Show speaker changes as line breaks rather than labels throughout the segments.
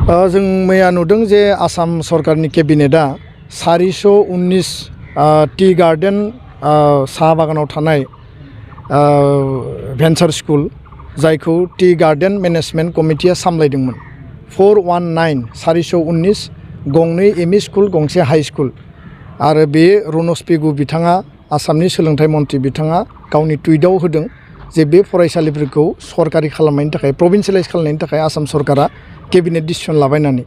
जों मैया नुदों जे आसाम सरकारनि केबिनेटआ 419 टी गार्डेन साहा बागानाव थानाय भेन्चार स्कुल जायखौ टी गार्डेन मेनेजमेन्ट कमिटिया सामलायदोंमोन 419 गंनै एमइ स्कुल गंसे हाई स्कुल आरो बे रनज पेगु बिथाङा आसामनि सोलोंथाइ मन्थ्रि बिथाङा गावनि टुइटआव होदों जे बे फरायसालिफोरखौ सरकारि खालामनायनि थाखाय प्रभिन्सियेलाइज खालामनायनि थाखाय आसाम सरकारा केबिनेट डिसिसन लाबायनानै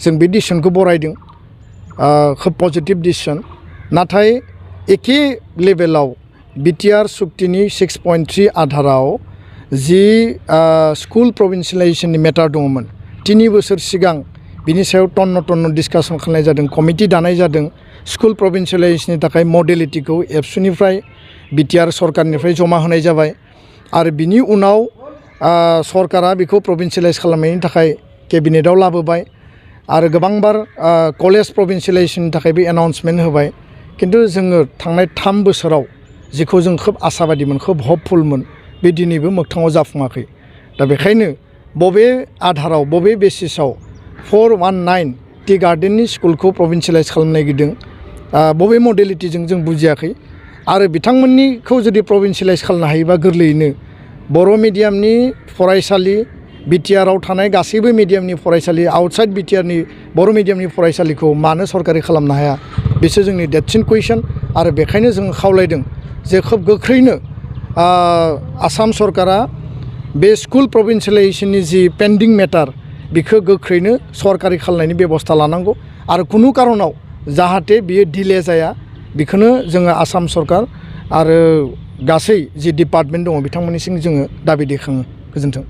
जों बे डिसिसनखौ बरायदों खोब पजिटिभ डिसिसन नाथाय एखे लेभेलाव बिटिआर सुक्तिनि 6.3 आधाराव जि स्कुल प्रभिन्सियेलाइजेसननि मेटार दङमोन 3 बोसोर सिगां बिनि सायाव टन्न डिसकासन खालामनाय जादों कमिटि दानाय जादों स्कुल प्रभिन्सियेलाइजेसननि थाखाय मडेलिटिखौ एबसुनिफ्राय बिटिआर सरकारनिफ्राय जमा होनाय जाबाय आरो बिनि उनाव सरकारा बेखौ प्रभिन्सियेलाइज खालामनायनि थाखाय केबिनेटआव लाबोबाय आरो गोबांबार कलेज प्रभिन्सियेलाइजेसननि थाखायबो एनाउन्समेन्ट होबाय किन्तु जोङो थांनाय 3 बोसोराव जिखौ जों खोब आसाबादिमोन खोब हपफुलमोन बे दिनैबो मोगथाङाव जाफुङाखै दा बेखायनो बबे आधाराव बबे बेसिसाव 419 टी गार्डेननि स्कुलखौ प्रभिन्सियेलाइज खालामनो नागिरदों बबे मडेलिटिजों जों बुजियाखै आरो बिथांमोननिखौ जुदि प्रभिन्सियेलाइज खालामनो हायोबा गोरलैयैनो बर' मिडियामनि फरायसालि बिटिआरआव थानाय गासैबो मिडियामनि फरायसालि आउटसाइड बिटिआरनि बर' मिडियामनि फरायसालिखौ मानो सरकारि खालामनो हाया बेसो जोंनि देटसिन कुइसन आरो बेखायनो जों खावलायदों जे खोब गोख्रैनो आसाम सरकारा बे स्कुल प्रभिन्सियेलाइजेसननि जि पेन्डिं मेटार बेखौ गोख्रैनो सरकारि खालामनायनि बेबस्था लानांगौ आरो कुनु कारनाव जाहाथे बियो डिले जाया बेखौनो जोङो आसाम सरकार आरो गासै जि डिपार्टमेन्ट दङ बिथांमोननिसिम जोङो दाबि दैखाङो गोजोन्थों।